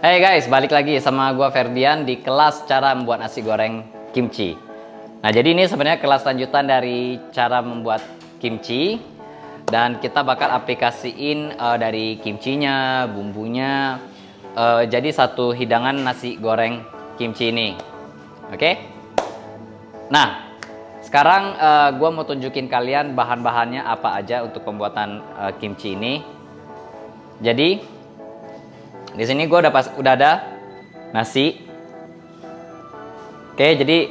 Hey guys, balik lagi sama gua Ferdian di kelas cara membuat nasi goreng kimchi. Nah, jadi ini sebenarnya kelas lanjutan dari cara membuat kimchi dan kita bakal aplikasiin dari kimchinya, bumbunya jadi satu hidangan nasi goreng kimchi ini. Oke? Nah, sekarang gua mau tunjukin kalian bahan-bahannya apa aja untuk pembuatan kimchi ini. Jadi di sini gue udah ada nasi. Oke, jadi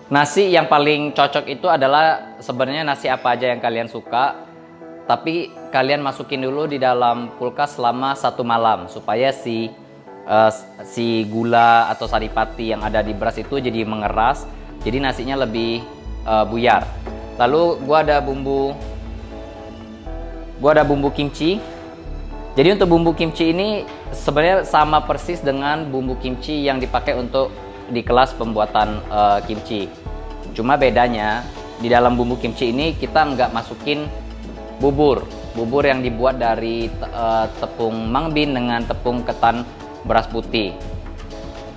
nasi yang paling cocok itu adalah sebenarnya nasi apa aja yang kalian suka. Tapi kalian masukin dulu di dalam kulkas selama 1 malam supaya si gula atau saripati yang ada di beras itu jadi mengeras. Jadi nasinya lebih buyar. Lalu gue ada bumbu kimchi. Jadi untuk bumbu kimchi ini sebenarnya sama persis dengan bumbu kimchi yang dipakai untuk di kelas pembuatan kimchi. Cuma bedanya di dalam bumbu kimchi ini kita nggak masukin bubur yang dibuat dari tepung mung bean dengan tepung ketan beras putih.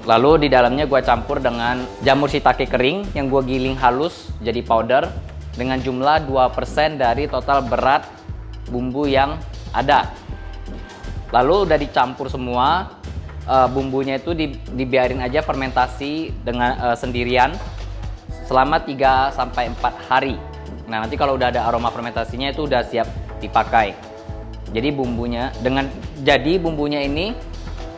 Lalu di dalamnya gue campur dengan jamur shiitake kering yang gue giling halus jadi powder dengan jumlah 2% dari total berat bumbu yang ada. Lalu udah dicampur semua, bumbunya itu dibiarin aja fermentasi dengan sendirian selama 3-4 hari. Nah, nanti kalau udah ada aroma fermentasinya itu udah siap dipakai. Jadi bumbunya ini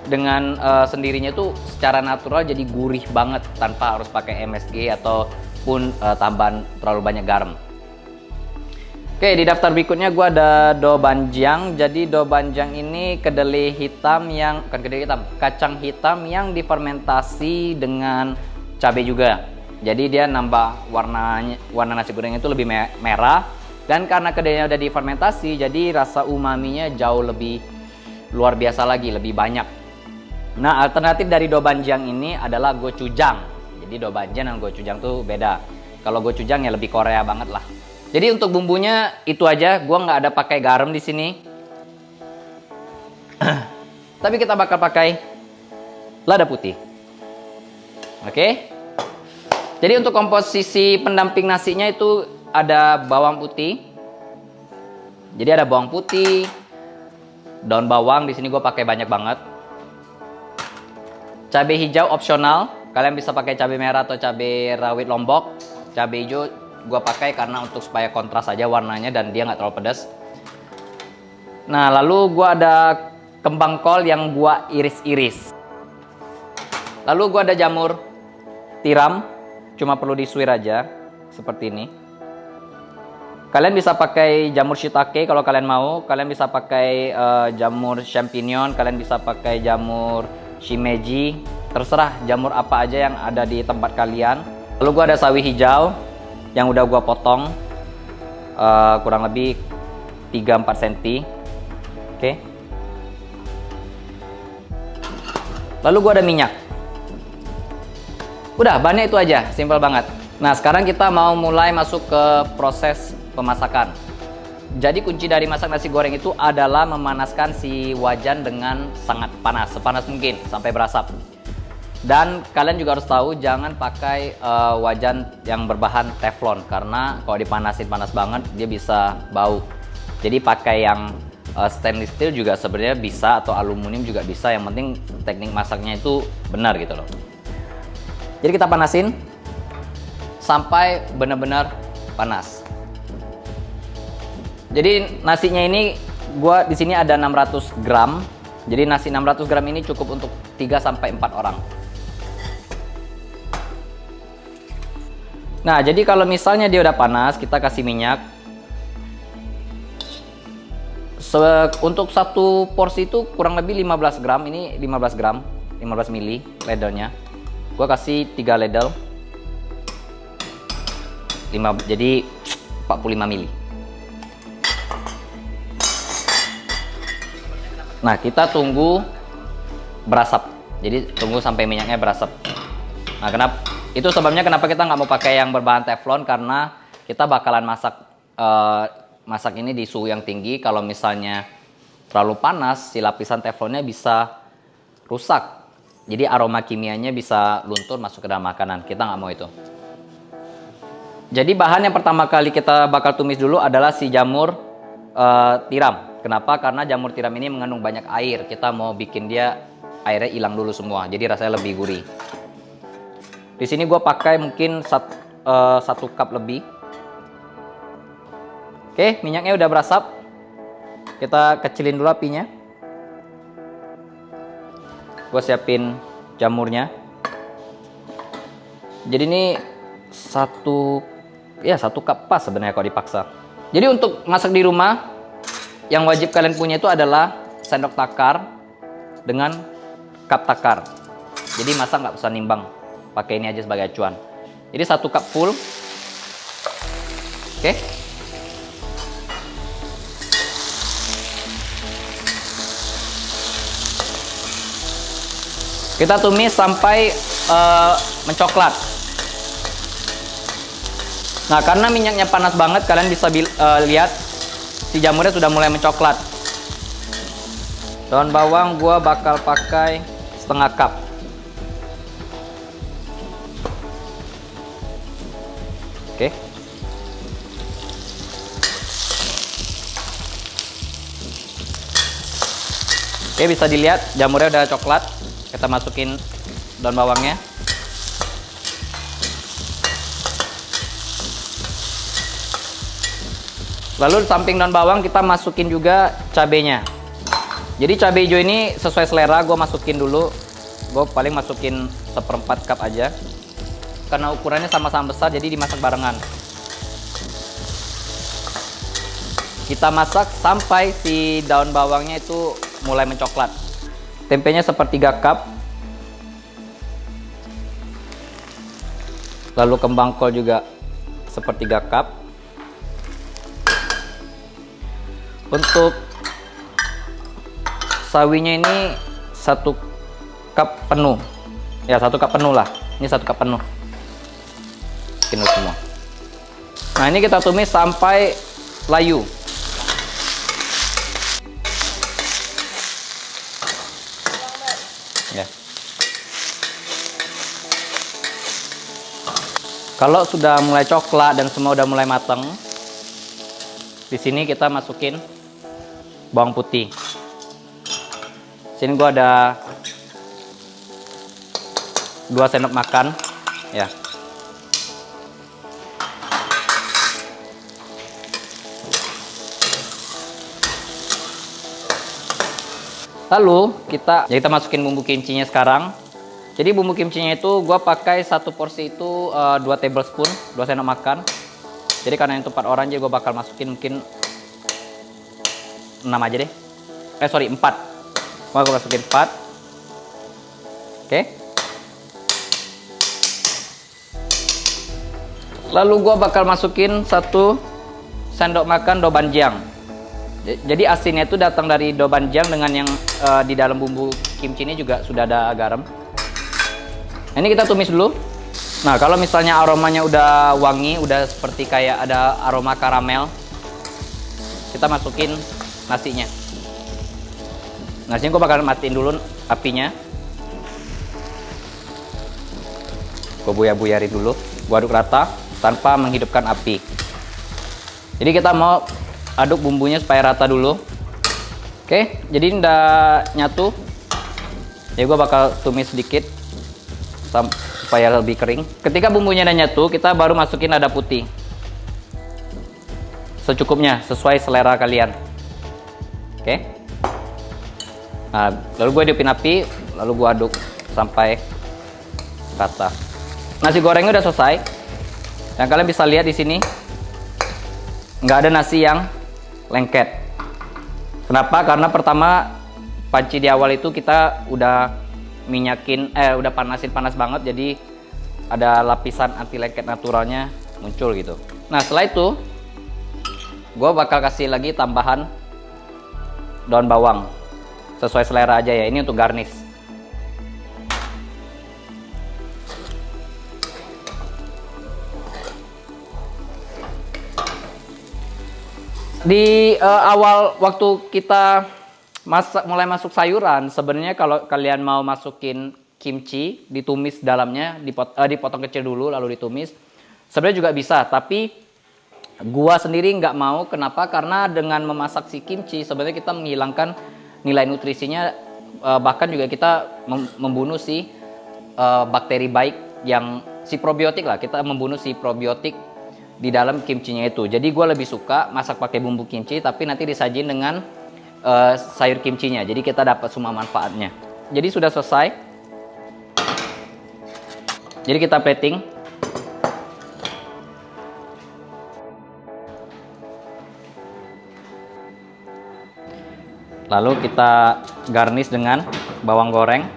dengan sendirinya itu secara natural jadi gurih banget tanpa harus pakai MSG ataupun tambahan terlalu banyak garam. Oke, di daftar berikutnya gue ada doubanjiang. Jadi doubanjiang ini kacang hitam yang difermentasi dengan cabai juga. Jadi dia nambah warna nasi goreng itu lebih merah. Dan karena kedelainya udah difermentasi, jadi rasa umaminya jauh lebih luar biasa lagi, lebih banyak. Nah, alternatif dari doubanjiang ini adalah gochujang. Jadi doubanjiang dan gochujang tuh beda. Kalau gochujang ya lebih Korea banget lah. Jadi untuk bumbunya itu aja, gua nggak ada pakai garam di sini. Tapi kita bakal pakai lada putih. Oke. Jadi untuk komposisi pendamping nasinya itu ada bawang putih. Jadi ada bawang putih, daun bawang di sini gua pakai banyak banget. Cabai hijau opsional, kalian bisa pakai cabai merah atau cabai rawit lombok. Cabai hijau gue pakai karena untuk supaya kontras aja warnanya dan dia nggak terlalu pedas. Nah, lalu gue ada kembang kol yang gue iris-iris. Lalu gue ada jamur tiram, cuma perlu disuir aja seperti ini. Kalian bisa pakai jamur shiitake kalau kalian mau. Kalian bisa pakai jamur champignon, kalian bisa pakai jamur shimeji. Terserah jamur apa aja yang ada di tempat kalian. Lalu gue ada sawi hijau yang udah gua potong kurang lebih 3-4 cm. Oke. Lalu gua ada minyak. Udah, bahannya itu aja, simple banget. Nah, sekarang kita mau mulai masuk ke proses pemasakan. Jadi kunci dari masak nasi goreng itu adalah memanaskan si wajan dengan sangat panas, sepanas mungkin sampai berasap. Dan kalian juga harus tahu jangan pakai wajan yang berbahan teflon karena kalau dipanasin panas banget dia bisa bau. Jadi pakai yang stainless steel juga sebenarnya bisa atau aluminium juga bisa, yang penting teknik masaknya itu benar gitu loh. Jadi kita panasin sampai benar-benar panas. Jadi nasinya ini gua di sini ada 600 gram. Jadi nasi 600 gram ini cukup untuk 3-4 orang. Nah, jadi kalau misalnya dia udah panas, kita kasih minyak. Untuk satu porsi itu kurang lebih 15 gram. Ini 15 gram, 15 mili ladle-nya. Gua kasih 3 ladle. Jadi 45 mili. Nah, kita tunggu berasap. Jadi tunggu sampai minyaknya berasap. Nah, itu sebabnya kenapa kita nggak mau pakai yang berbahan teflon, karena kita bakalan masak ini di suhu yang tinggi. Kalau misalnya terlalu panas, si lapisan teflonnya bisa rusak. Jadi aroma kimianya bisa luntur masuk ke dalam makanan. Kita nggak mau itu. Jadi bahan yang pertama kali kita bakal tumis dulu adalah si jamur tiram. Kenapa? Karena jamur tiram ini mengandung banyak air. Kita mau bikin dia airnya hilang dulu semua. Jadi rasanya lebih gurih. Di sini gue pakai mungkin 1 cup lebih. Oke, minyaknya udah berasap. Kita kecilin dulu apinya. Gue siapin jamurnya. Jadi ini 1 cup pas sebenarnya kalau dipaksa. Jadi untuk masak di rumah, yang wajib kalian punya itu adalah sendok takar dengan cup takar. Jadi masak nggak usah nimbang, pakai ini aja sebagai acuan. Jadi 1 cup full. Oke. Kita tumis sampai mencoklat. Nah, karena minyaknya panas banget, kalian bisa lihat si jamurnya sudah mulai mencoklat. Daun bawang gua bakal pakai setengah cup. Oke. Oke, bisa dilihat jamurnya udah coklat. Kita masukin daun bawangnya. Lalu di samping daun bawang kita masukin juga cabenya. Jadi cabai hijau ini sesuai selera, gue masukin dulu. Gue paling masukin 1/4 cup aja. Karena ukurannya sama-sama besar, jadi dimasak barengan. Kita masak sampai si daun bawangnya itu mulai mencoklat. Tempenya 1/3 cup. Lalu kembang kol juga 1/3 cup. Untuk sawinya ini 1 cup penuh. Ya, 1 cup penuh lah. Ini 1 cup penuh. Bikin semua. Nah, ini kita tumis sampai layu. Ya. Kalau sudah mulai coklat dan semua udah mulai matang, di sini kita masukin bawang putih. Sini gua ada 2 sendok makan, ya. Lalu kita masukin bumbu kimchinya sekarang. Jadi bumbu kimchinya itu gua pakai 1 porsi itu 2 tablespoon, 2 sendok makan. Jadi karena itu 4 orang, jadi gua bakal masukin mungkin 6 aja deh. 4. Gua masukin 4. Oke. Lalu gua bakal masukin 1 sendok makan doubanjiang. Jadi asinnya itu datang dari doubanjiang dengan yang di dalam bumbu kimchi ini juga sudah ada garam. Ini kita tumis dulu. Nah, kalau misalnya aromanya udah wangi, udah seperti kayak ada aroma karamel, kita masukin nasinya. Nasinya gue bakal matiin dulu apinya. Gue buya-buyarin dulu, gue aduk rata tanpa menghidupkan api. Jadi kita mau aduk bumbunya supaya rata dulu. Oke, jadi ini udah nyatu. Jadi gue bakal tumis sedikit supaya lebih kering. Ketika bumbunya udah nyatu, kita baru masukin lada putih. Secukupnya, sesuai selera kalian. Oke. Nah, lalu gue hidupin api, lalu gue aduk sampai rata. Nasi gorengnya udah selesai. Dan kalian bisa lihat di sini, nggak ada nasi yang lengket. Kenapa? Karena pertama panci di awal itu kita udah udah panas banget, jadi ada lapisan anti lengket naturalnya muncul gitu. Nah, setelah itu gue bakal kasih lagi tambahan daun bawang sesuai selera aja ya. Ini untuk garnish. Di awal waktu kita mulai masuk sayuran, sebenarnya kalau kalian mau masukin kimchi, ditumis dalamnya, dipotong kecil dulu lalu ditumis, sebenarnya juga bisa. Tapi gua sendiri nggak mau. Kenapa? Karena dengan memasak si kimchi sebenarnya kita menghilangkan nilai nutrisinya, bahkan juga kita membunuh si bakteri baik yang si probiotik lah. Kita membunuh si probiotik di dalam kimchinya itu. Jadi gue lebih suka masak pakai bumbu kimchi tapi nanti disajin dengan sayur kimchinya. Jadi kita dapat semua manfaatnya. Jadi sudah selesai. Jadi kita plating. Lalu kita garnish dengan bawang goreng.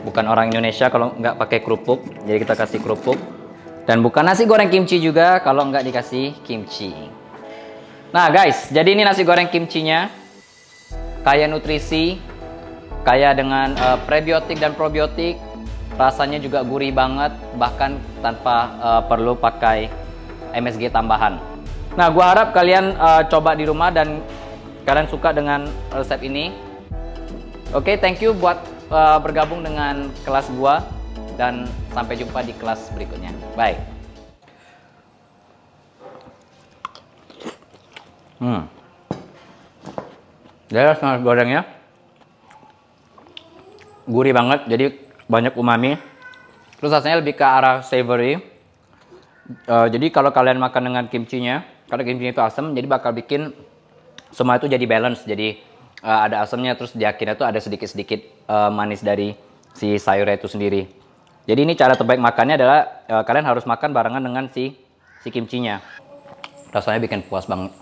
Bukan orang Indonesia kalau nggak pakai kerupuk, jadi kita kasih kerupuk. Dan bukan nasi goreng kimchi juga kalau nggak dikasih kimchi. Nah guys, jadi ini nasi goreng kimchinya. Kaya nutrisi, kaya dengan prebiotik dan probiotik. Rasanya juga gurih banget, bahkan tanpa perlu pakai MSG tambahan. Nah, gua harap kalian coba di rumah dan kalian suka dengan resep ini. Oke, thank you buat bergabung dengan kelas gua dan sampai jumpa di kelas berikutnya. Bye. Jadi nasi gorengnya gurih banget, jadi banyak umami. Terus rasanya lebih ke arah savory. Jadi kalau kalian makan dengan kimchinya, karena kimchinya itu asam, jadi bakal bikin semua itu jadi balance. Jadi ada asamnya, terus di akhirnya tuh ada sedikit-sedikit manis dari si sayurnya itu sendiri. Jadi ini cara terbaik makannya adalah kalian harus makan barengan dengan si kimchinya. Rasanya bikin puas banget.